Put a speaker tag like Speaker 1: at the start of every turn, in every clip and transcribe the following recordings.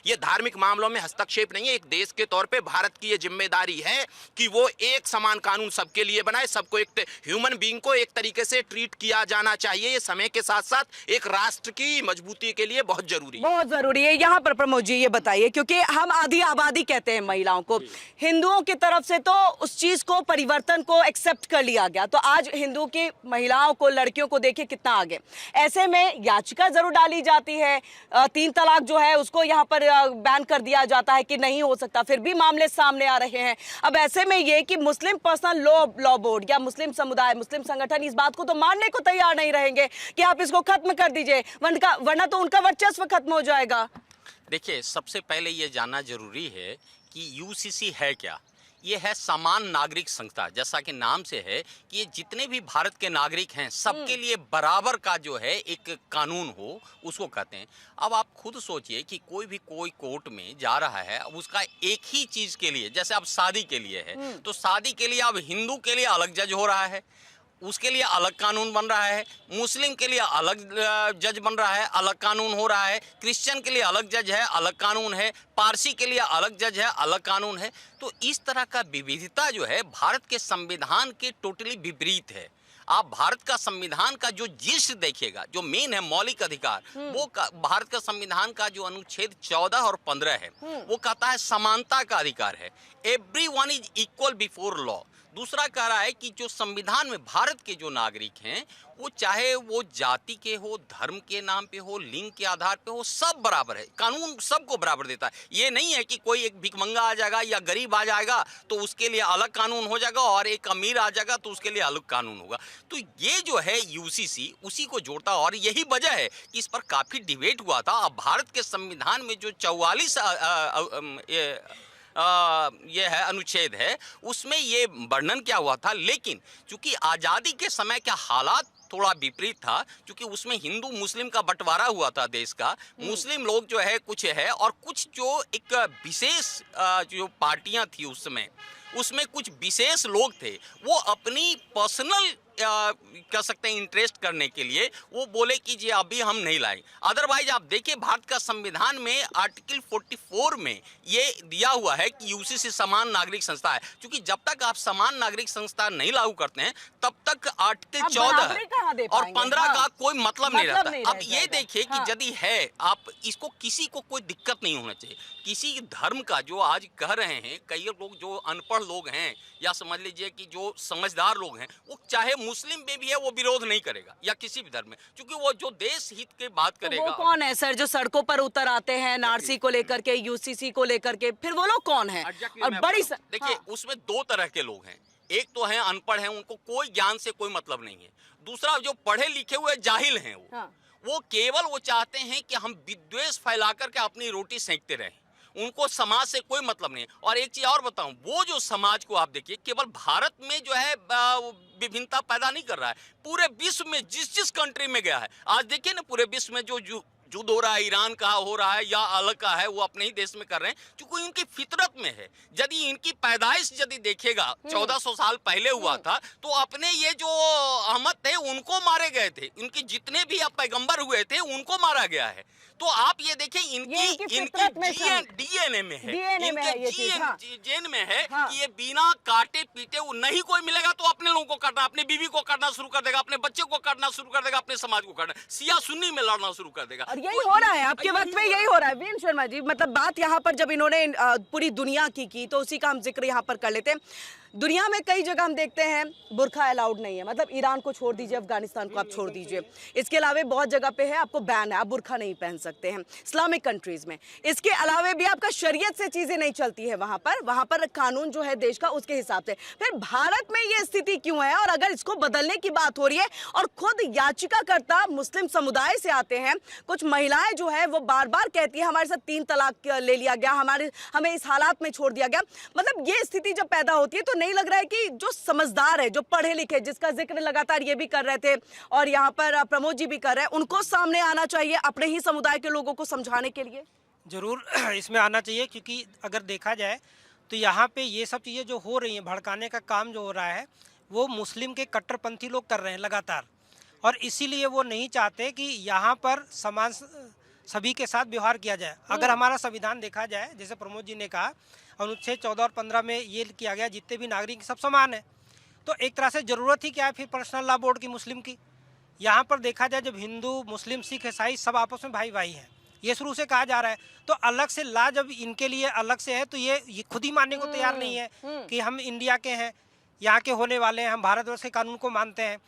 Speaker 1: ये धार्मिक मामलों में हस्तक्षेप नहीं है। एक देश के तौर पे भारत की ये जिम्मेदारी है कि वो एक समान कानून सबके लिए बनाए, सबको एक ह्यूमन बीइंग को एक तरीके से ट्रीट किया जाना चाहिए। ये समय के साथ साथ एक राष्ट्र की मजबूती के लिए बहुत जरूरी है।
Speaker 2: बहुत जरूरी है। यहाँ पर प्रमोद जी ये बताइए, क्योंकि हम आधी आबादी कहते हैं महिलाओं को, हिंदुओं की तरफ से तो उस चीज को, परिवर्तन को एक्सेप्ट कर लिया गया, तो आज हिंदू की महिलाओं को, लड़कियों को देखिए कितना आगे। ऐसे में याचिका जरूर डाली जाती है, 3 तलाक जो है उसको यहाँ पर बैन कर दिया जाता है कि नहीं हो सकता, फिर भी मामले सामने आ रहे हैं। अब ऐसे में ये कि मुस्लिम पर्सनल लॉ बोर्ड या मुस्लिम समुदाय, मुस्लिम संगठन इस बात को तो मानने को तैयार नहीं रहेंगे कि आप इसको खत्म कर दीजिए, वरना तो उनका वर्चस्व खत्म हो जाएगा।
Speaker 3: देखिए, सबसे पहले ये जानना जरूरी है कि यूसीसी है क्या। ये है समान नागरिक संस्था, जैसा कि नाम से है कि ये जितने भी भारत के नागरिक हैं सबके लिए बराबर का जो है एक कानून हो, उसको कहते हैं। अब आप खुद सोचिए कि कोई कोर्ट में जा रहा है, अब उसका एक ही चीज के लिए, जैसे अब शादी के लिए है तो शादी के लिए अब हिंदू के लिए अलग जज हो रहा है, उसके लिए अलग कानून बन रहा है, मुस्लिम के लिए अलग जज बन रहा है, अलग कानून हो रहा है, क्रिश्चियन के लिए अलग जज है, अलग कानून है, पारसी के लिए अलग जज है, अलग कानून है। तो इस तरह का विविधता जो है भारत के संविधान के टोटली विपरीत है। आप भारत का संविधान का जो जिस देखिएगा, जो मेन है मौलिक अधिकार, वो भारत का संविधान का जो अनुच्छेद 14 और 15 है, वो कहता है समानता का अधिकार है, everyone is equal before law. दूसरा कह रहा है कि जो संविधान में भारत के जो नागरिक हैं, वो चाहे वो जाति के हो, धर्म के नाम पे हो, लिंग के आधार पे हो, सब बराबर है। कानून सबको बराबर देता है। ये नहीं है कि कोई एक भिखमंगा आ जाएगा या गरीब आ जाएगा तो उसके लिए अलग कानून हो जाएगा और एक अमीर आ जाएगा तो उसके लिए अलग कानून होगा। तो ये जो है यूसीसी उसी को जोड़ता, और यही वजह है कि इस पर काफी डिबेट हुआ था। अब भारत के संविधान में जो 44 ये है अनुच्छेद है, उसमें ये वर्णन क्या हुआ था, लेकिन चूंकि आज़ादी के समय का हालात थोड़ा विपरीत था, क्योंकि उसमें हिंदू मुस्लिम का बंटवारा हुआ था देश का। मुस्लिम लोग जो है कुछ है और कुछ जो एक विशेष जो पार्टियां थी उस समय, उसमें कुछ विशेष लोग थे, वो अपनी पर्सनल कह सकते हैं इंटरेस्ट करने के लिए वो बोले कि जी अभी हम नहीं लाएंगे। अदरवाइज आप देखिए भारत का संविधान में आर्टिकल 44 में ये दिया हुआ है कि यूसीसी समान नागरिक संस्था है। क्योंकि जब तक आप समान नागरिक संस्था नहीं लागू करते हैं तब तक आर्टिकल 14 और 15 का कोई मतलब नहीं रहता। अब ये देखिए कि यदि है, आप इसको किसी को कोई दिक्कत नहीं होना चाहिए। किसी धर्म का जो आज कह रहे हैं कई लोग, जो अनपढ़ लोग हैं या समझ लीजिए कि जो समझदार लोग हैं, वो चाहे मुस्लिम में भी है वो विरोध नहीं करेगा या किसी भी धर्म में, क्योंकि वो जो देश हित की बात करेगा।
Speaker 2: वो कौन है सर जो सड़कों पर उतर आते हैं नारसी को लेकर के, यूसीसी को लेकर के, फिर वो लोग कौन है? और बड़ी
Speaker 3: देखिए उसमें दो तरह के लोग हैं। एक तो है अनपढ़ हैं, उनको कोई ज्ञान से कोई मतलब नहीं है। दूसरा जो पढ़े लिखे हुए जाहिल हैं, वो केवल वो चाहते हैं कि हम विद्वेष फैला करके अपनी रोटी सेंकते रहें, उनको समाज से कोई मतलब नहीं है। और एक चीज और बताऊं, वो जो समाज को आप देखिए केवल भारत में जो है विभिन्नता पैदा नहीं कर रहा है, पूरे विश्व में जिस जिस कंट्री में गया है, आज देखिए ना पूरे विश्व में जो युद्ध हो रहा है, ईरान का हो रहा है या अलग का है, वो अपने ही देश में कर रहे हैं क्योंकि इनकी फितरत में है। यदि इनकी पैदाइश यदि देखेगा 1400 साल पहले हुआ था, तो अपने ये जो अहमद थे उनको मारे गए थे, इनके जितने भी पैगंबर हुए थे उनको मारा गया है। तो आप ये देखिए इनकी डीएनए में है, इनके जीन में है कि ये बिना काटे पीटे नहीं कोई मिलेगा तो अपने लोगों को काटना, अपनी बीवी को काटना शुरू कर देगा, अपने बच्चे को काटना शुरू कर देगा, अपने समाज को काटना, सिया सुन्नी में लड़ना शुरू कर देगा।
Speaker 2: और यही हो रहा है आपके वक्त में, यही हो रहा है वीरेंद्र शर्मा जी। मतलब बात यहाँ पर जब इन्होंने पूरी दुनिया की तो उसी का हम जिक्र यहाँ पर कर लेते हैं। दुनिया में कई जगह हम देखते हैं बुर्का अलाउड नहीं है, मतलब ईरान को छोड़ दीजिए, अफगानिस्तान को आप छोड़ दीजिए, इसके अलावे बहुत जगह पे है आपको बैन है, आप बुर्का नहीं पहन सकते हैं इस्लामिक कंट्रीज में। इसके अलावे भी आपका शरीयत से चीजें नहीं चलती है वहां पर कानून जो है देश का उसके हिसाब से। फिर भारत में ये स्थिति क्यों है? और अगर इसको बदलने की बात हो रही है और खुद याचिकाकर्ता मुस्लिम समुदाय से आते हैं, कुछ महिलाएं जो है वो बार बार कहती है हमारे साथ 3 तलाक ले लिया गया, हमें इस हालात में छोड़ दिया गया। मतलब ये स्थिति जब पैदा होती है तो नहीं लग रहा है कि जो समझदार है, जो पढ़े लिखे, जिसका जिक्र लगातार ये भी कर रहे थे और यहाँ पर प्रमोद जी भी कर रहे हैं, उनको सामने आना चाहिए अपने ही समुदाय के लोगों को समझाने के लिए?
Speaker 4: जरूर इसमें आना चाहिए, क्योंकि अगर देखा जाए तो यहाँ पे ये सब चीज़ें जो हो रही हैं, भड़काने का काम जो हो रहा है वो मुस्लिम के कट्टरपंथी लोग कर रहे हैं लगातार, और इसीलिए वो नहीं चाहते कि यहाँ पर सभी के साथ व्यवहार किया जाए। अगर हमारा संविधान देखा जाए, जैसे प्रमोद जी ने कहा, अनुच्छेद 14 और 15 में ये किया गया जितने भी नागरिक सब समान है, तो एक तरह से ज़रूरत ही क्या है फिर पर्सनल लॉ बोर्ड की मुस्लिम की। यहाँ पर देखा जाए जब हिंदू, मुस्लिम, सिख, ईसाई सब आपस में भाई भाई हैं, ये शुरू से कहा जा रहा है, तो अलग से ला जब इनके लिए अलग से है तो ये खुद ही मानने को तैयार नहीं है कि हम इंडिया के हैं, यहाँ के होने वाले हैं, हम भारतवर्ष के कानून को मानते हैं।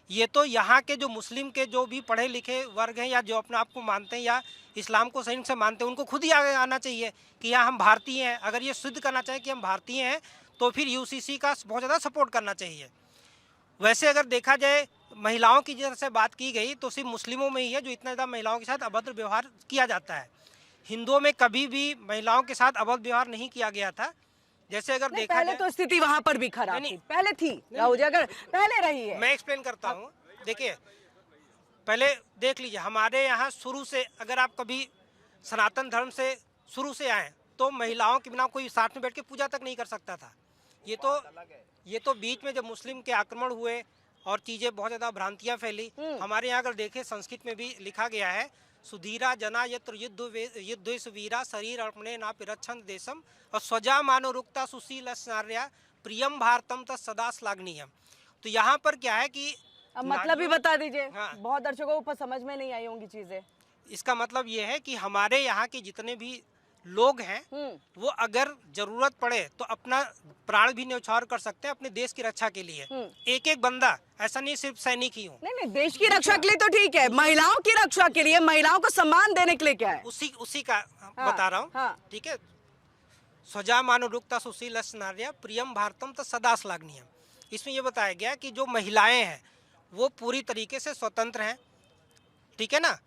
Speaker 4: ये तो यहाँ के जो मुस्लिम के जो भी पढ़े लिखे वर्ग हैं या जो अपने आप को मानते हैं या इस्लाम को सही से मानते हैं, उनको खुद ही आगे आना चाहिए कि यहाँ हम भारतीय हैं। अगर ये सिद्ध करना चाहिए कि हम भारतीय हैं तो फिर यूसीसी का बहुत ज़्यादा सपोर्ट करना चाहिए। वैसे अगर देखा जाए महिलाओं की जैसे बात की गई तो सिर्फ मुस्लिमों में ही है जो इतना ज़्यादा महिलाओं के साथ अभद्र व्यवहार किया जाता है। हिंदुओं में कभी भी महिलाओं के साथ अभद्र व्यवहार नहीं किया गया था। जैसे अगर देखा
Speaker 2: पहले
Speaker 4: जाए
Speaker 2: तो स्थिति वहां पर भी खराब थी, पहले थी राहुल जी, अगर पहले रही है।
Speaker 4: मैं एक्सप्लेन करता हूँ। देखिए, पहले देख लीजिए, हमारे यहाँ शुरू से अगर आप कभी सनातन धर्म से शुरू से आए तो महिलाओं के बिना कोई साथ में बैठ के पूजा तक नहीं कर सकता था। ये तो बीच में जब मुस्लिम के आक्रमण हुए और चीज़ें बहुत ज़्यादा भ्रांतियाँ फैली, हमारे यहाँ अगर देखें संस्कृत में भी लिखा गया है, सुधीरा जना यत्र युद्ध वीरा शरीर अर्पणे ना पिरच्छन देशम और स्वजा मानो रुक्ता सुशील स्नार्या प्रियम भारतम तत् सदा श्लाघनीयम। तो यहाँ पर क्या है कि
Speaker 2: अब मतलब भी बता दीजिए।
Speaker 4: हाँ।
Speaker 2: बहुत दर्शकों को समझ में नहीं आई होंगी चीजें।
Speaker 4: इसका मतलब ये है कि हमारे यहाँ के जितने भी लोग हैं वो अगर जरूरत पड़े तो अपना प्राण भी न्यौछावर कर सकते हैं अपने देश की रक्षा के लिए। एक एक बंदा, ऐसा नहीं सिर्फ सैनिक ही हो।
Speaker 2: नहीं, देश की रक्षा के लिए तो ठीक है, महिलाओं की रक्षा के लिए, महिलाओं को सम्मान देने के लिए क्या है?
Speaker 4: उसी का बता रहा हूँ।
Speaker 2: हाँ।
Speaker 4: ठीक है, स्वजा मानो रुक्ता सुशील स्नार्या प्रियम भारतम तत् सदा श्लाघनीयम। इसमें ये बताया गया कि जो महिलाएं हैं वो पूरी तरीके से स्वतंत्र हैं। ठीक है ना,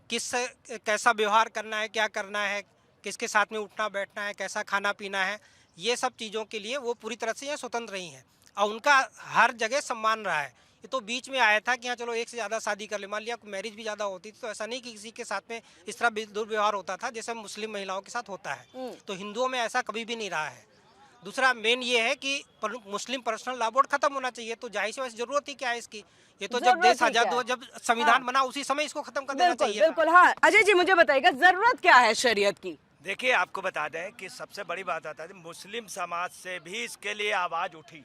Speaker 4: कैसा व्यवहार करना है, क्या करना है, किसके साथ में उठना बैठना है, कैसा खाना पीना है, ये सब चीज़ों के लिए वो पूरी तरह से यहाँ स्वतंत्र रही हैं और उनका हर जगह सम्मान रहा है। ये तो बीच में आया था कि हाँ चलो एक से ज़्यादा शादी कर ले, मान लिया मैरिज भी ज़्यादा होती थी तो ऐसा नहीं कि किसी के साथ में इस तरह दुर्व्यवहार होता था जैसे मुस्लिम महिलाओं के साथ होता है। तो हिंदुओं में ऐसा कभी भी नहीं रहा है। दूसरा मेन ये है कि मुस्लिम पर्सनल लॉ बोर्ड खत्म होना चाहिए। तो जाहिर से वैसे जरूरत ही क्या है इसकी? ये तो जब देश आजाद हुआ, जब संविधान बना उसी समय इसको खत्म कर देना चाहिए।
Speaker 2: बिल्कुल। हाँ अजय जी, मुझे बताइएगा जरूरत क्या है शरीयत की?
Speaker 5: देखिए, आपको बता दें कि सबसे बड़ी बात आता है मुस्लिम समाज से भी इसके लिए आवाज़ उठी।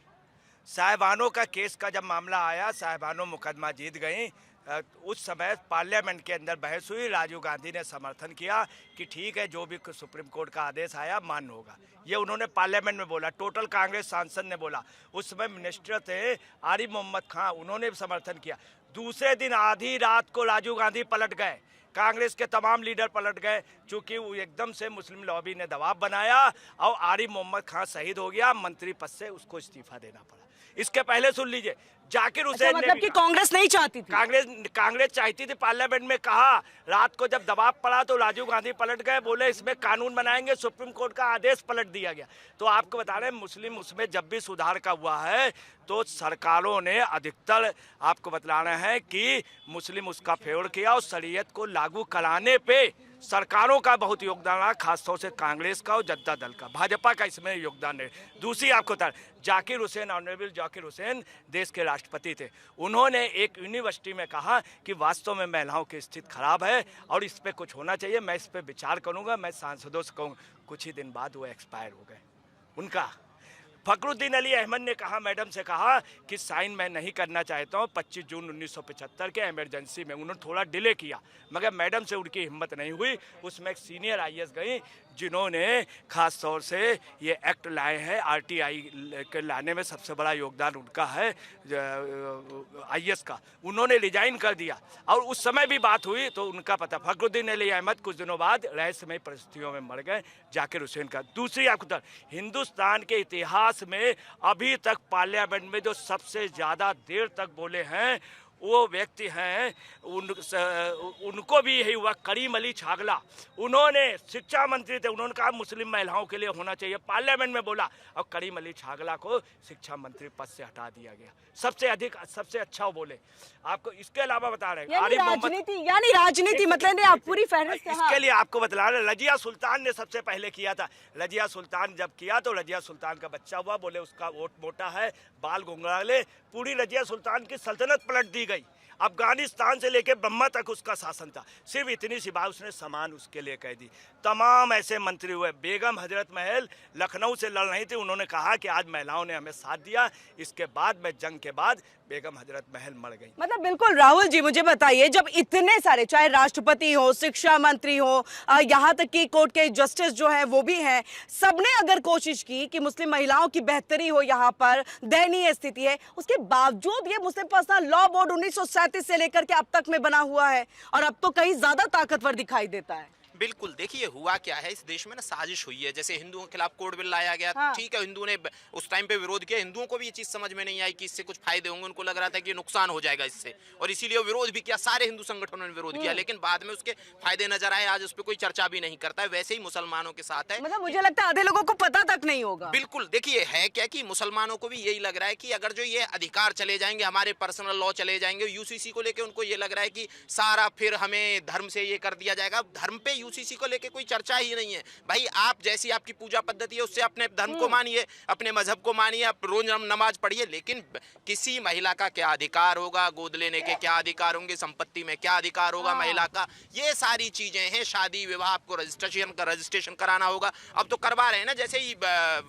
Speaker 5: साहिबानों का केस का जब मामला आया, साहिबानों मुकदमा जीत गई। उस समय पार्लियामेंट के अंदर बहस हुई, राजीव गांधी ने समर्थन किया कि ठीक है जो भी सुप्रीम कोर्ट का आदेश आया मान्य होगा। ये उन्होंने पार्लियामेंट में बोला, टोटल कांग्रेस सांसद ने बोला। उस समय मिनिस्टर थे आरिफ मोहम्मद खान, उन्होंने भी समर्थन किया। दूसरे दिन आधी रात को राजीव गांधी पलट गए, कांग्रेस के तमाम लीडर पलट गए, चूंकि वो एकदम से मुस्लिम लॉबी ने दबाव बनाया और आरिफ मोहम्मद खान शहीद हो गया। मंत्री पद से उसको इस्तीफा देना पड़ा। इसके पहले सुन लीजिए, जाकिर हुसैन ने
Speaker 2: मतलब कि कांग्रेस नहीं चाहती थी?
Speaker 5: कांग्रेस चाहती थी। पार्लियामेंट में कहा, रात को जब दबाव पड़ा तो राजीव गांधी पलट गए, बोले इसमें कानून बनाएंगे, सुप्रीम कोर्ट का आदेश पलट दिया गया। तो आपको बता रहे हैं मुस्लिम उसमें जब भी सुधार का हुआ है तो सरकारों ने अधिकतर आपको बतलाना है कि मुस्लिम उसका फेवर किया और शरीयत को लागू कराने पे सरकारों का बहुत योगदान रहा, खासतौर से कांग्रेस का और जनता दल का, भाजपा का इसमें योगदान है। दूसरी आपको बता, जाकिर हुसैन, ऑनरेबल जाकिर हुसैन देश के राष्ट्रपति थे। उन्होंने एक यूनिवर्सिटी में कहा कि वास्तव में महिलाओं की स्थिति खराब है और इस पर कुछ होना चाहिए, मैं इस पर विचार करूंगा, मैं सांसदों से कहूँगा। कुछ ही दिन बाद वो एक्सपायर हो गए। उनका फखरुद्दीन अली अहमद ने कहा, मैडम से कहा कि साइन मैं नहीं करना चाहता हूँ 25 जून 1975 के इमरजेंसी में। उन्होंने थोड़ा डिले किया मगर मैडम से उनकी हिम्मत नहीं हुई। उसमें एक सीनियर IAS गई जिन्होंने खास तौर से ये एक्ट लाए हैं, RTI के लाने में सबसे बड़ा योगदान उनका है IAS का। उन्होंने रिजाइन कर दिया और उस समय भी बात हुई तो उनका पता। फखरुद्दीन अली अहमद कुछ दिनों बाद रहस्यमय परिस्थितियों में मर गए, जाकिर हुसैन का। दूसरी आपको हिंदुस्तान के इतिहास में अभी तक पार्लियामेंट में जो सबसे ज़्यादा देर तक बोले हैं वो व्यक्ति हैं, उनको भी यही हुआ, करीम अली छागला। उन्होंने शिक्षा मंत्री थे, उन्होंने कहा मुस्लिम महिलाओं के लिए होना चाहिए, पार्लियामेंट में बोला और करीम अली छागला को शिक्षा मंत्री पद से हटा दिया गया। सबसे अधिक सबसे अच्छा वो बोले। आपको इसके अलावा बता रहे हैं
Speaker 2: राजनीति मतलब आप पूरी फहरिस्त।
Speaker 5: इसके लिए आपको बता रहे रजिया सुल्तान ने सबसे पहले किया था। रजिया सुल्तान जब किया तो रजिया सुल्तान का बच्चा हुआ, बोले उसका वोट मोटा है, बाल घुंघराले, पूरी रजिया सुल्तान की सल्तनत पलट दी गई। अफगानिस्तान से लेकर ब्रह्मा तक उसका शासन था। सिर्फ इतनी सी बात उसने समान उसके लिए कह दी। तमाम ऐसे मंत्री हुए। बेगम हजरत महल लखनऊ से लड़ रही थी, उन्होंने कहा कि आज महिलाओं ने हमें साथ दिया, इसके बाद में जंग के बाद बेगम हजरत महल मर गई।
Speaker 2: मतलब बिल्कुल राहुल जी, मुझे बताइए, जब इतने सारे, चाहे राष्ट्रपति हो, शिक्षा मंत्री हो, यहाँ तक कि कोर्ट के जस्टिस जो है वो भी हैं, सबने अगर कोशिश की कि मुस्लिम महिलाओं की बेहतरी हो, यहाँ पर दयनीय स्थिति है, उसके बावजूद ये मुस्लिम पर्सनल लॉ बोर्ड 1937 से लेकर के अब तक में बना हुआ है और अब तो कहीं ज्यादा ताकतवर दिखाई देता है।
Speaker 1: बिल्कुल, देखिए हुआ क्या है, इस देश में ना साजिश हुई है। जैसे हिंदुओं के खिलाफ कोड बिल लाया गया,
Speaker 2: हाँ।
Speaker 1: ठीक है, हिंदुओं ने उस टाइम पे विरोध किया। हिंदुओं को भी ये चीज समझ में नहीं आई कि इससे कुछ फायदे होंगे, उनको लग रहा था कि नुकसान हो जाएगा इससे, और इसीलिए विरोध भी किया। सारे हिंदू संगठनों ने विरोध किया, लेकिन बाद में उसके फायदे नजर आए। आज उस पर कोई चर्चा भी नहीं करता है। वैसे ही मुसलमानों के साथ है।
Speaker 2: मतलब मुझे लगता है आधे लोगों को पता तक नहीं होगा।
Speaker 1: बिल्कुल, देखिए है क्या कि मुसलमानों को भी यही लग रहा है कि अगर जो ये अधिकार चले जाएंगे, हमारे पर्सनल लॉ चले जाएंगे, यूसीसी को लेके उनको ये लग रहा है कि सारा फिर हमें धर्म से ये कर दिया जाएगा। धर्म पे यूसीसी को लेके कोई चर्चा ही नहीं है भाई। आप जैसी आपकी पूजा पद्धति है उससे अपने धर्म को मानिए, अपने मजहब को मानिए, आप रोज नमाज पढ़िए, लेकिन किसी महिला का क्या अधिकार होगा, गोद लेने के क्या अधिकार होंगे, संपत्ति में क्या अधिकार होगा महिला का, ये सारी चीजें हैं। शादी विवाह आपको रजिस्ट्रेशन कराना होगा। अब तो करवा रहे हैं ना, जैसे ही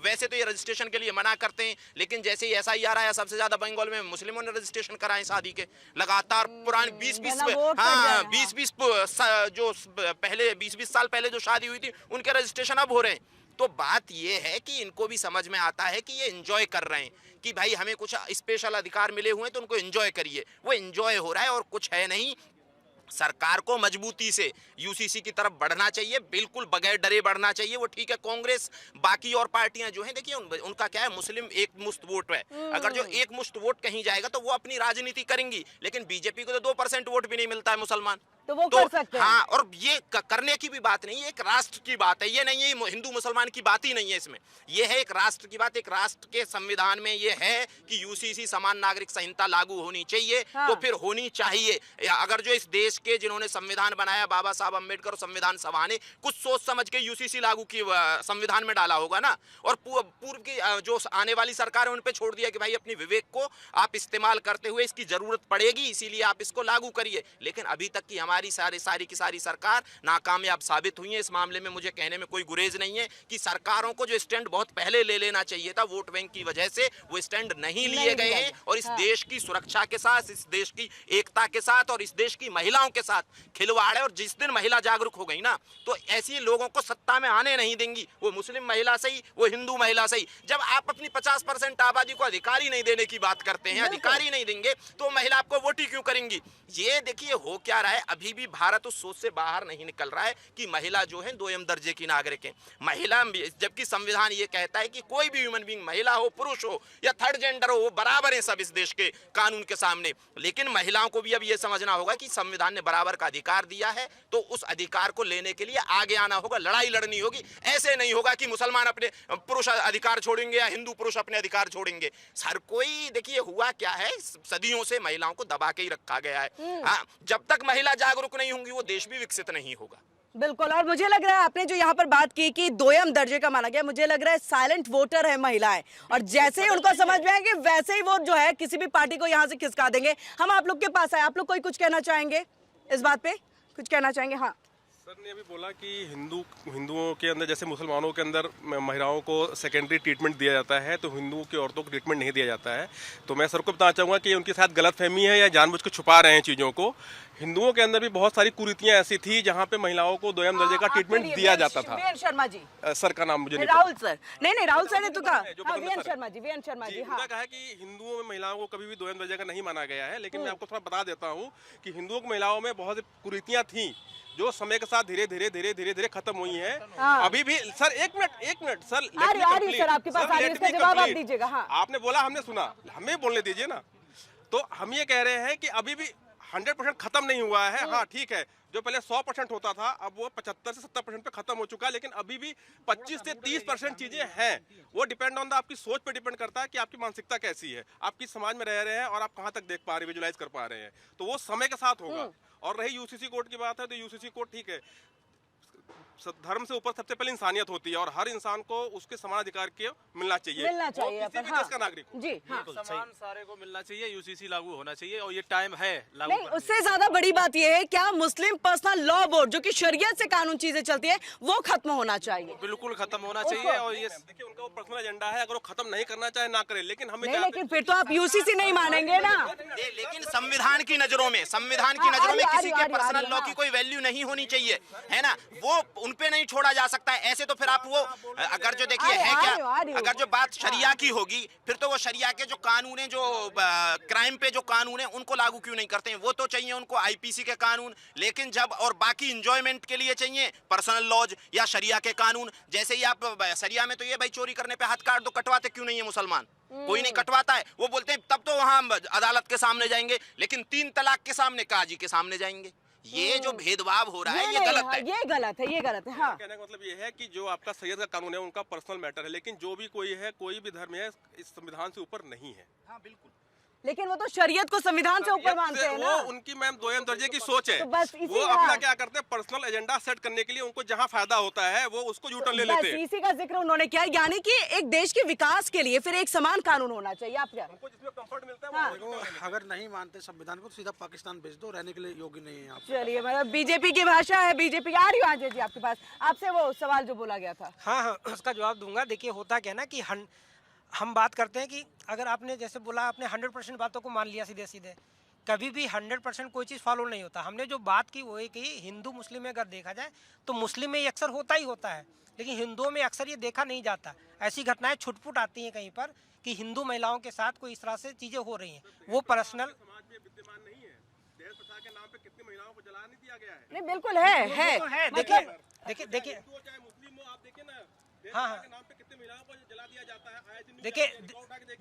Speaker 1: वैसे तो ये रजिस्ट्रेशन के लिए मना करते हैं, लेकिन जैसे ही SIR आया, सबसे ज्यादा बंगाल में मुस्लिमों ने रजिस्ट्रेशन कराए शादी के। लगातार पुराने 20-20 जो पहले 20-20 साल पहले जो शादी हुई थी उनके रजिस्ट्रेशन अब हो रहे हैं। तो बात ये है कि इनको भी समझ में आता है कि ये एंजॉय कर रहे हैं कि भाई हमें कुछ स्पेशल अधिकार मिले हुए हैं तो उनको एंजॉय करिए। वो एंजॉय हो रहा है और कुछ है नहीं। सरकार को मजबूती से यूसीसी की तरफ बढ़ना चाहिए, बिल्कुल बगैर डरे बढ़ना चाहिए। वो ठीक है, कांग्रेस बाकी और पार्टियां जो हैं, देखिए उनका क्या है, मुस्लिम एक मुश्त वोट है। अगर जो एक मुश्त वोट कहीं जाएगा तो वो अपनी राजनीति करेंगी, लेकिन बीजेपी को तो 2% वोट भी नहीं मिलता है मुसलमान,
Speaker 2: तो वो कर सकते हैं।
Speaker 1: हाँ, और ये करने की भी बात नहीं है, एक राष्ट्र की बात है। ये नहीं है हिंदू मुसलमान की बात ही नहीं है इसमें, ये है एक राष्ट्र की बात। एक राष्ट्र के संविधान में ये है कि यूसीसी समान नागरिक संहिता लागू होनी चाहिए।
Speaker 2: हाँ।
Speaker 1: तो फिर होनी चाहिए। अगर जो इस देश के जिन्होंने संविधान बनाया, बाबा साहब अम्बेडकर और संविधान सभा ने कुछ सोच समझ के यूसीसी लागू की संविधान में डाला होगा ना, और पूर्व की जो आने वाली सरकार है उन पे छोड़ दिया कि भाई अपनी विवेक को आप इस्तेमाल करते हुए इसकी जरूरत पड़ेगी इसीलिए आप इसको लागू करिए। लेकिन अभी तक की हमारी सारी की सारी सरकार नाकामयाब साबित हुई है। इस मामले में मुझे कहने में कोई गुरेज नहीं है कि सरकारों को जो स्टैंड बहुत पहले ले लेना चाहिए था, वोट बैंक की वजह से वो स्टैंड नहीं लिए गए हैं। और इस देश की सुरक्षा के साथ, इस देश की एकता के साथ और इस देश की महिलाओं के साथ खिलवाड़ है। और जिस दिन महिला जागरूक हो गई ना, तो ऐसे लोगों को सत्ता में आने नहीं देंगी, वो मुस्लिम महिला सही, वो हिंदू महिला सही। जब आप अपनी 50% आबादी को अधिकार ही नहीं देने की बात करते हैं, अधिकार ही नहीं देंगे, तो महिला आपको वोट ही क्यों करेंगी। ये देखिए हो क्या रहा है, अभी भी भारत उस सोच से बाहर नहीं निकल रहा है कि महिला जो है 2M दर्जे की नागरिक है। महिला, जबकि संविधान ये कहता है कि कोई भी ह्यूमन बीइंग, महिला हो, पुरुष हो या थर्ड जेंडर हो, वो बराबर है सब इस देश के कानून के सामने। लेकिन महिलाओं को भी अब ये समझना होगा कि संविधान ने बराबर का अधिकार दिया है, तो उस अधिकार को लेने के लिए आगे आना होगा, लड़ाई लड़नी होगी। ऐसे नहीं होगा कि मुसलमान अपने पुरुष अधिकार छोड़ेंगे या हिंदू पुरुष अपने अधिकार छोड़ेंगे। हर कोई, देखिए हुआ क्या है, सदियों से महिलाओं को दबा के ही रखा गया है। हाँ, जब तक महिला जागरूक नहीं होंगी वो देश भी विकसित नहीं होगा।
Speaker 2: बिल्कुल। और मुझे लग रहा है आपने जो यहाँ पर बात की कि 2M दर्जे का माना गया, मुझे लग रहा है साइलेंट वोटर है महिलाएं, और जैसे ही उनको समझ में आएंगे वैसे ही वो जो है किसी भी पार्टी को यहाँ से खिसका देंगे। हम आप लोग के पास आए, आप लोग कोई कुछ कहना चाहेंगे इस बात पे, कुछ कहना चाहेंगे? हाँ
Speaker 6: सर ने अभी बोला कि हिंदुओं के अंदर जैसे मुसलमानों के अंदर महिलाओं को सेकेंडरी ट्रीटमेंट दिया जाता है, तो हिंदुओं की औरतों को ट्रीटमेंट नहीं दिया जाता है। तो मैं सर को बताना चाहूँगा कि उनके साथ गलतफहमी है या जानबूझ के छुपा रहे हैं चीज़ों को। हिंदुओं के अंदर भी बहुत सारी कुरीतियां ऐसी थी जहाँ पे महिलाओं को 2M दर्जे का ट्रीटमेंट दिया जाता था।
Speaker 2: वीएन शर्मा जी,
Speaker 6: सर का नाम मुझे नहीं
Speaker 2: राहुल सर, नहीं राहुल सर ने तो कहा,
Speaker 6: वीएन
Speaker 2: शर्मा जी, वीएन शर्मा जी,
Speaker 6: उन्होंने कहा कि हिंदुओं में महिलाओं को कभी भी 2M दर्जे का नहीं माना गया है। लेकिन मैं आपको थोड़ा बता देता हूँ कि हिंदुओं की महिलाओं में बहुत सी कुरीतियां थी जो समय के साथ धीरे धीरे खत्म हुई हैं।
Speaker 2: हाँ।
Speaker 6: अभी भी सर एक मिनट सर,
Speaker 2: सर आपके पास आ रही है, इसका जवाब आप दीजिएगा। हाँ,
Speaker 6: आपने बोला, हमने सुना, हमें बोलने दीजिए ना। तो हम ये कह रहे हैं कि अभी भी 100% खत्म नहीं हुआ है। हाँ ठीक है, जो पहले 100% होता था अब वो 75 से 70% पे खत्म हो चुका है। लेकिन अभी भी 25 से 30% चीजें हैं। वो डिपेंड ऑन द आपकी सोच पे डिपेंड करता है कि आपकी मानसिकता कैसी है, आप किस समाज में रह रहे हैं और आप कहाँ तक देख पा रहे हैं, विजुलाइज कर पा रहे हैं। तो वो समय के साथ होगा। और रही यूसीसी कोर्ट की बात है, तो यूसीसी कोर्ट ठीक है, धर्म से ऊपर सबसे पहले इंसानियत होती है और हर इंसान को उसके समान अधिकार के मिलना चाहिए।
Speaker 2: मिलना चाहिए
Speaker 6: वो किसी भी
Speaker 2: हाँ।
Speaker 6: देश का नागरिक हो।
Speaker 2: जी हाँ।
Speaker 7: समान सारे को मिलना चाहिए, यूसीसी लागू होना चाहिए और ये टाइम है लागू
Speaker 2: नहीं,
Speaker 7: करने
Speaker 2: उससे ज्यादा बड़ी बात यह है क्या मुस्लिम पर्सनल लॉ बोर्ड जो कि शरीयत से कानून चीजें चलती है वो खत्म होना चाहिए।
Speaker 7: का। बिल्कुल खत्म होना चाहिए और ये
Speaker 6: देखिए उनका वो पर्सनल एजेंडा है, अगर वो खत्म नहीं करना चाहे ना करे, लेकिन हमें
Speaker 2: नहीं, लेकिन फिर तो आप यूसीसी नहीं मानेंगे ना।
Speaker 1: लेकिन संविधान की नजरों में किसी के पर्सनल लॉ की कोई वैल्यू नहीं होनी चाहिए, है ना, वो उनपे नहीं छोड़ा जा सकता है। ऐसे तो फिर आप वो अगर जो देखिए है क्या, अगर जो बात शरिया की होगी फिर तो वो शरिया के जो कानून है, जो क्राइम पे जो कानून है उनको लागू क्यों नहीं करते हैं? वो तो चाहिए उनको आईपीसी के कानून, लेकिन जब और बाकी इंजॉयमेंट के लिए चाहिए पर्सनल लॉज या शरिया के कानून। जैसे ही आप शरिया में तो ये भाई चोरी करने पे हाथ काट दो, कटवाते क्यों नहीं है मुसलमान? कोई नहीं कटवाता है, वो बोलते हैं तब तो वहां अदालत के सामने जाएंगे, लेकिन 3 तलाक के सामने काजी के सामने जाएंगे। ये जो भेदभाव हो रहा है ये गलत है।
Speaker 2: ये गलत है, ये गलत है हाँ।
Speaker 6: कहने का मतलब ये है कि जो आपका सैयद का कानून है उनका पर्सनल मैटर है, लेकिन जो भी कोई है, कोई भी धर्म है, इस संविधान से ऊपर नहीं है।
Speaker 1: हाँ बिल्कुल।
Speaker 2: लेकिन वो तो शरीयत को संविधान से ऊपर मानते हैं ना।
Speaker 6: वो उनकी मैम दोयम दर्जे की सोच है।
Speaker 2: तो बस इसी
Speaker 6: वो
Speaker 2: का-
Speaker 6: अपना क्या करते हैं, पर्सनल एजेंडा सेट करने के लिए उनको जहां फायदा होता है वो उसको यूटर्न ले
Speaker 2: बस
Speaker 6: लेते हैं।
Speaker 2: इसी का जिक्र उन्होंने किया, यानी कि एक देश के विकास के लिए फिर एक समान कानून होना चाहिए। आप क्या
Speaker 6: उनको जिसमें कंफर्ट मिलता है
Speaker 2: हाँ।
Speaker 6: वो
Speaker 8: अगर नहीं मानते संविधान को तो सीधा पाकिस्तान भेज दो, रहने के लिए योग्य नहीं है आप।
Speaker 2: चलिए, मतलब बीजेपी की भाषा है, बीजेपी आ रही हूँ आज जी आपके पास, आपसे वो सवाल जो बोला गया था।
Speaker 4: हाँ हाँ, उसका जवाब दूंगा। देखिए होता क्या है ना कि हम बात करते हैं कि अगर आपने जैसे बोला, आपने 100% बातों को मान लिया सीधे सीधे, कभी भी 100% कोई चीज़ फॉलो नहीं होता। हमने जो बात की वो है कि हिंदू मुस्लिम में अगर देखा जाए तो मुस्लिम में ये अक्सर होता ही होता है, लेकिन हिंदुओं में अक्सर ये देखा नहीं जाता। ऐसी घटनाएं छुटपुट आती हैं कहीं पर कि हिंदू महिलाओं के साथ कोई इस तरह से चीज़ें हो रही हैं, वो पर्सनल।
Speaker 6: समाज में विद्यमान नहीं है। दहेज प्रथा के नाम पे कितनी महिलाओं को जला नहीं दिया गया है।
Speaker 2: नहीं बिल्कुल है
Speaker 4: तो है,
Speaker 2: मतलब
Speaker 4: देखिए
Speaker 6: हिंदू हो चाहे मुस्लिम हो, आप देखिए ना, दहेज
Speaker 4: हाँ,
Speaker 6: प्रथा
Speaker 4: हाँ।
Speaker 6: के नाम पे कितनी महिलाओं को जला दिया जाता है। आए दिन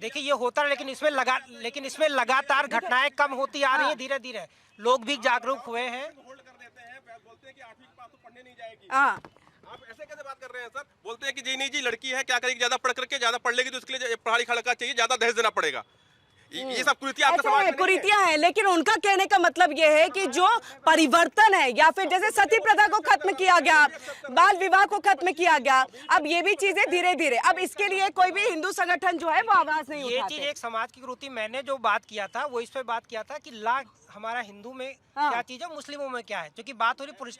Speaker 4: देखिए ये होता है, लेकिन इसमें लगातार घटनाएं कम होती आ रही हैं धीरे धीरे। लोग भी जागरूक हुए हैं।
Speaker 6: होल्ड कर देते हैं, बोलते हैं कि 8वीं के पास तो पढ़ने नहीं जाएगी।
Speaker 2: हाँ।
Speaker 6: आप ऐसे कैसे बात कर रहे हैं सर? बोलते हैं कि जी नहीं जी, लड़की है, क्या करेगी, ज्यादा पढ़ करके ज्यादा पढ़ लेगी तो उसके लिए पढ़ा लिखा लड़का चाहिए, ज्यादा दहेज देना पड़ेगा। ये सब कुरीतियां आपका समाज में नहीं है।
Speaker 2: कुरीतियां हैं, लेकिन उनका कहने का मतलब ये है कि जो परिवर्तन है, या फिर जैसे सती प्रथा को खत्म किया गया, बाल विवाह को खत्म किया गया, अब ये भी चीजें धीरे धीरे, अब इसके लिए कोई भी हिंदू संगठन जो है वो आवाज नहीं
Speaker 4: ये
Speaker 2: उठाते।
Speaker 4: चीज एक समाज की कुरीति। मैंने जो बात किया था वो इस पे बात किया था कि ला हमारा हिंदू में
Speaker 2: हाँ।
Speaker 4: क्या चीज है, मुस्लिमों में क्या है, क्योंकि बात हो रही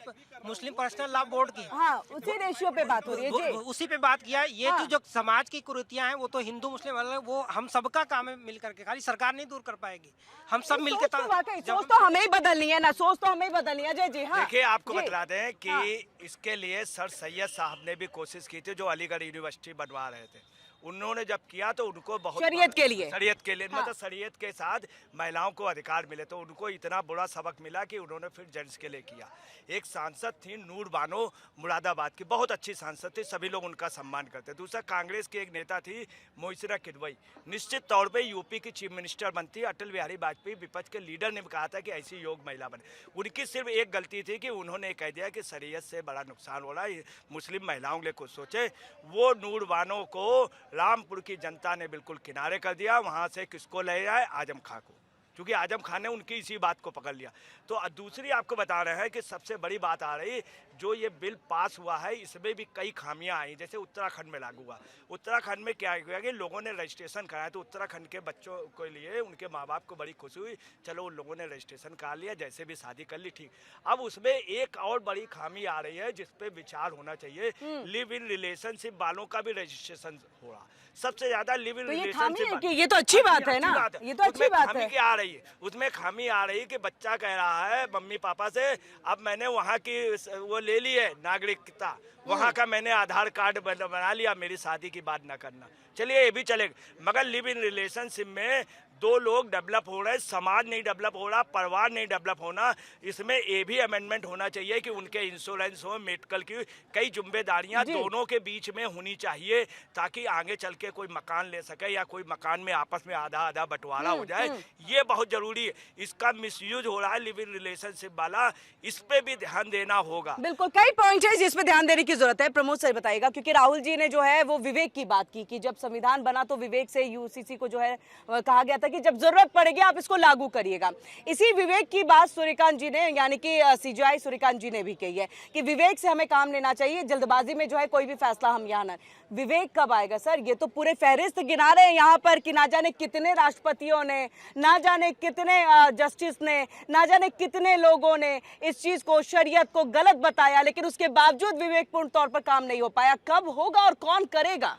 Speaker 4: मुस्लिम पर्सनल लॉ बोर्ड की।
Speaker 2: हाँ, उसी रेशियो पे बात हो रही है जी।
Speaker 4: उसी पे बात किया। ये
Speaker 2: हाँ।
Speaker 4: जो समाज की कुरीतियां हैं वो तो हिंदू मुस्लिम अलग, वो हम सबका काम है मिल करके, खाली सरकार नहीं दूर कर पाएगी, हम सब मिलके
Speaker 2: सोच तो वाकई, सोच तो हमें ही बदलनी है ना, सोच तो हमें ही बदलनी है। जय जी हाँ।
Speaker 5: देखिए आपको
Speaker 2: जी।
Speaker 5: बता दें कि
Speaker 2: हाँ।
Speaker 5: इसके लिए सर सैयद साहब ने भी कोशिश की थी, जो अलीगढ़ यूनिवर्सिटी बनवा रहे थे। उन्होंने जब किया तो उनको बहुत
Speaker 2: शरीयत के लिए।
Speaker 5: हाँ। मतलब शरीयत के साथ महिलाओं को अधिकार मिले, तो उनको इतना बुरा सबक मिला कि उन्होंने फिर जेंट्स के लिए किया। एक सांसद थी नूर बानो, मुरादाबाद की, बहुत अच्छी सांसद थी, सभी लोग उनका सम्मान करते। दूसरा कांग्रेस की एक नेता थी मोइसरा किदवई, निश्चित तौर पे यूपी की चीफ मिनिस्टर बनती। अटल बिहारी वाजपेयी विपक्ष के लीडर ने कहा था कि ऐसी योग महिला बने। उनकी सिर्फ एक गलती थी कि उन्होंने कह दिया कि शरीयत से बड़ा नुकसान हो रहा है, मुस्लिम महिलाओं के लिए कुछ सोचे। वो नूर बानो को रामपुर की जनता ने बिल्कुल किनारे कर दिया। वहाँ से किसको ले जाए? आजम खां को, क्योंकि आजम खान ने उनकी इसी बात को पकड़ लिया। तो दूसरी आपको बता रहे हैं कि सबसे बड़ी बात आ रही, जो ये बिल पास हुआ है इसमें भी कई खामियां आई। जैसे उत्तराखंड में लागू हुआ, उत्तराखंड में क्या हुआ कि लोगों ने रजिस्ट्रेशन कराया, तो उत्तराखंड के बच्चों के लिए उनके माँ बाप को बड़ी खुशी हुई, चलो उन लोगों ने रजिस्ट्रेशन करा लिया, जैसे भी शादी कर ली, ठीक। अब उसमें एक और बड़ी खामी आ रही है जिसपे विचार होना चाहिए, लिव इन रिलेशनशिप वालों का भी रजिस्ट्रेशन हो रहा। सबसे ज्यादा लिव इन
Speaker 2: तो ये खामी है
Speaker 4: रिलेशनशिप,
Speaker 2: कि ये तो अच्छी बात है ना, ये तो अच्छी बात है।
Speaker 5: क्या आ रही है उसमें खामी आ रही है कि बच्चा कह रहा है मम्मी पापा से, अब मैंने वहाँ की वो ले ली है नागरिकता, वहाँ का मैंने आधार कार्ड बना लिया, मेरी शादी की बात ना करना। चलिए ये भी चलेगा, मगर लिव इन रिलेशनशिप में दो लोग डेवलप हो रहे हैं, समाज नहीं डेवलप हो रहा, परिवार नहीं डेवलप होना। इसमें ये भी अमेंडमेंट होना चाहिए कि उनके इंश्योरेंस हो, मेडिकल की, कई जिम्मेदारियां दोनों के बीच में होनी चाहिए, ताकि आगे चल के कोई मकान ले सके या कोई मकान में आपस में आधा आधा बंटवारा हो जाए। ये बहुत जरूरी है। इसका मिसयूज हो रहा है लिव इन रिलेशनशिप वाला, इस पे भी ध्यान देना होगा।
Speaker 2: बिल्कुल, कई पॉइंट है जिस पे ध्यान देने की जरूरत है। प्रमोद सर बताइएगा, क्योंकि राहुल जी ने जो है वो विवेक की बात की कि जब संविधान बना तो विवेक से यूसीसी को जो है कहा गया था कि जब जरूरत पड़ेगी आप इसको लागू करिएगा। इसी विवेक की बात सूर्यकांत जी ने, यानी कि सीजीआई सूर्यकांत जी ने भी कही है कि विवेक से हमें काम लेना चाहिए, जल्दबाजी में जो है कोई भी फैसला हम यहाँ ना। विवेक कब आएगा सर? ये तो पूरे फहरिस्त गिना रहे हैं यहाँ पर कि ना जाने कितने राष्ट्रपतियों ने, ना जाने कितने जस्टिस ने, ना जाने कितने लोगों ने इस चीज को, शरीयत को गलत बताया, लेकिन उसके बावजूद विवेकपूर्ण तौर पर काम नहीं हो पाया। कब होगा और कौन करेगा?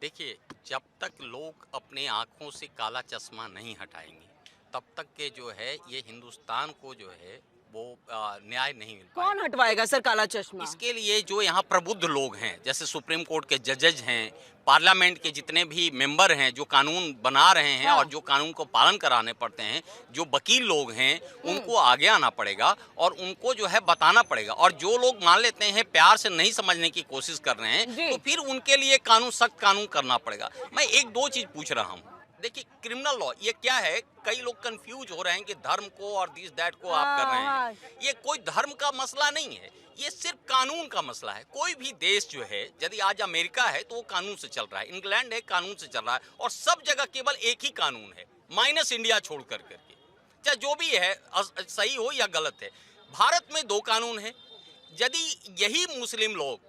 Speaker 3: देखिए, जब तक लोग अपने आंखों से काला चश्मा नहीं हटाएंगे तब तक के जो है ये हिंदुस्तान को जो है वो न्याय नहीं मिल पाएगा।
Speaker 2: कौन हटवाएगा सर काला चश्मा?
Speaker 3: इसके लिए जो यहाँ प्रबुद्ध लोग हैं, जैसे सुप्रीम कोर्ट के जजेज हैं, पार्लियामेंट के जितने भी मेंबर हैं जो कानून बना रहे हैं और जो कानून को पालन कराने पड़ते हैं, जो वकील लोग हैं, उनको आगे आना पड़ेगा और उनको जो है बताना पड़ेगा। और जो लोग मान लेते हैं, प्यार से नहीं समझने की कोशिश कर रहे हैं, तो फिर उनके लिए कानून, सख्त कानून करना पड़ेगा। मैं एक दो चीज पूछ रहा हूँ। देखिए, क्रिमिनल लॉ ये क्या है? कई लोग कंफ्यूज हो रहे हैं कि धर्म को और दिस दैट को आप कर रहे हैं। ये कोई धर्म का मसला नहीं है, ये सिर्फ कानून का मसला है। कोई भी देश जो है, यदि आज अमेरिका है तो वो कानून से चल रहा है, इंग्लैंड है कानून से चल रहा है, और सब जगह केवल एक ही कानून है, माइनस इंडिया छोड़ करके, चाहे जो भी है सही हो या गलत है। भारत में दो कानून है। यदि यही मुस्लिम लोग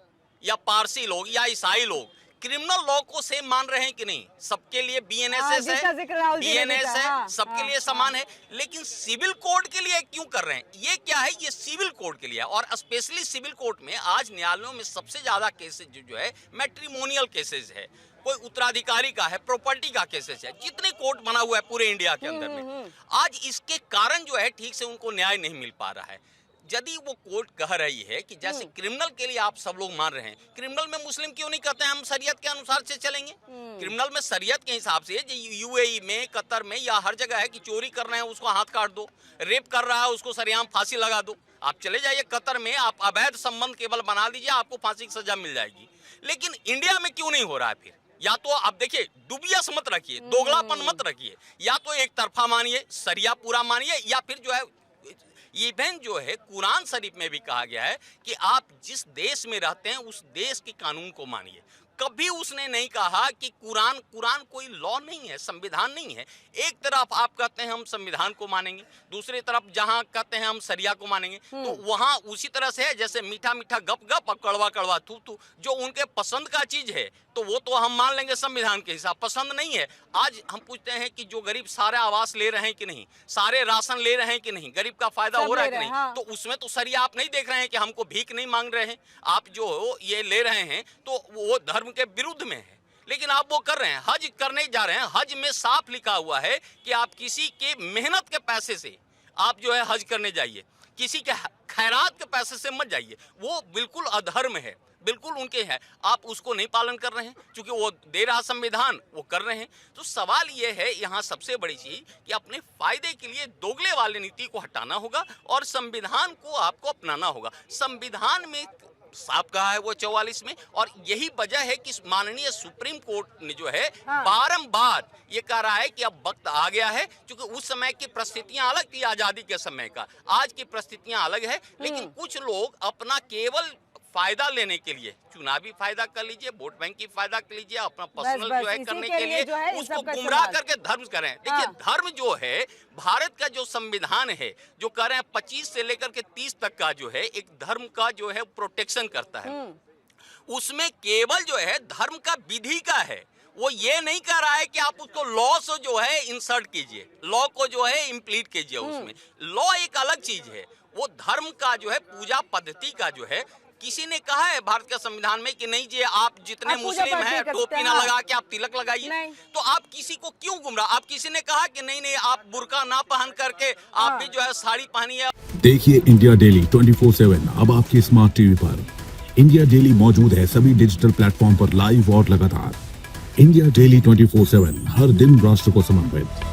Speaker 3: या पारसी लोग या ईसाई लोग क्रिमिनल लॉ को सेम मान रहे हैं कि नहीं? सबके लिए बीएनएस है, बीएनएस है, सबके लिए समान है, लेकिन सिविल कोड के लिए क्यों कर रहे हैं? ये क्या है? ये सिविल कोड के लिए, और स्पेशली सिविल कोर्ट में आज न्यायालयों में सबसे ज्यादा केसेस जो है मैट्रिमोनियल केसेस है, कोई उत्तराधिकारी का है, प्रॉपर्टी का केसेस है, जितने कोर्ट बना हुआ है पूरे इंडिया के अंदर में। आज इसके कारण जो है ठीक से उनको न्याय नहीं मिल पा रहा है। यदि वो कोर्ट कह रही है कि जैसे क्रिमिनल के लिए आप सब लोग मान रहे हैं, क्रिमिनल में मुस्लिम क्यों नहीं कहते हैं हम शरीयत के अनुसार से चलेंगे? क्रिमिनल में शरीयत के हिसाब से, यूएई में, कतर में या हर जगह है कि चोरी कर रहे हैं उसको हाथ काट दो, रेप कर रहा है उसको सरेआम फांसी लगा दो। आप चले जाइए कतर में, आप अवैध संबंध केवल बना दीजिए, आपको फांसी की सजा मिल जाएगी। लेकिन इंडिया में क्यों नहीं हो रहा है? फिर या तो आप देखिए, दुबियस मत रखिए, दोगलापन मत रखिए, या तो एक तरफा मानिए, सरिया पूरा मानिए, या फिर जो है इवन जो है कुरान शरीफ में भी कहा गया है कि आप जिस देश में रहते हैं उस देश के कानून को मानिए। कभी उसने नहीं कहा कि कुरान कोई लॉ नहीं है, संविधान नहीं है। एक तरफ आप कहते हैं हम संविधान को मानेंगे, दूसरी तरफ जहां कहते हैं हम शरिया को मानेंगे, तो वहां उसी तरह से है जैसे मीठा मीठा गप गप और कड़वा कड़वा थू थू। जो उनके पसंद का चीज है तो वो तो हम मान लेंगे संविधान के हिसाब, पसंद नहीं है। आज हम पूछते हैं कि जो गरीब सारे आवास ले रहे हैं कि नहीं, सारे राशन ले रहे हैं कि नहीं, गरीब का फायदा हो रहा है कि नहीं, तो उसमें तो शरिया आप नहीं देख रहे हैं कि हमको भीख नहीं मांग रहे हैं, आप जो ये ले रहे हैं तो वो धर्म के विरुद्ध में है। लेकिन आप वो कर रहे हैं, हज करने जा रहे हैं, हज में साफ लिखा हुआ है कि आप किसी के मेहनत के पैसे से आप जो है हज करने जाइए, किसी के खैरात के पैसे से मत जाइए। वो बिल्कुल अधर्म है, बिल्कुल उनके है, आप उसको नहीं पालन कर रहे हैं क्योंकि वो दे रहा संविधान, वो कर रहे हैं। तो सवाल ये है यहाँ सबसे बड़ी चीज कि अपने फायदे के लिए दोगले वाली नीति को हटाना होगा और संविधान को आपको अपनाना होगा। संविधान में साफ कहा है वो 44 में, और यही वजह है कि माननीय सुप्रीम कोर्ट ने जो है बारंबार ये कह रहा है कि अब वक्त आ गया है, क्योंकि उस समय की परिस्थितियां अलग थी, आजादी के समय का, आज की परिस्थितियां अलग है। लेकिन कुछ लोग अपना केवल फायदा लेने के लिए, चुनावी फायदा कर लीजिए, वोट बैंक की फायदा कर लीजिए, अपना पर्सनल जो है करने के लिए उसको गुमराह करके धर्म करें। देखिए, धर्म जो है, भारत का जो संविधान है जो कह रहे हैं 25 से लेकर के 30 तक का जो है एक धर्म का जो है प्रोटेक्शन करता है, उसमें केवल जो है धर्म का विधि का है। वो ये नहीं कह रहा है कि आप उसको लॉ से जो है इंसर्ट कीजिए, लॉ को जो है इम्प्लीट कीजिए। उसमें लॉ एक अलग चीज है, वो धर्म का जो है पूजा पद्धति का जो है। किसी ने कहा है भारत के संविधान में कि नहीं जी आप जितने मुस्लिम हैं टोपी ना लगा के आप तिलक लगाइए, तो आप किसी को क्यों गुमराह? आप किसी ने कहा कि नहीं आप बुर्का ना पहन करके आप भी जो है साड़ी पहनिए।
Speaker 9: देखिए इंडिया डेली 24/7 अब आपकी स्मार्ट टीवी पर। इंडिया डेली मौजूद है सभी डिजिटल प्लेटफॉर्म पर लाइव और लगातार। इंडिया डेली 24/7 हर दिन राष्ट्र को समर्पित।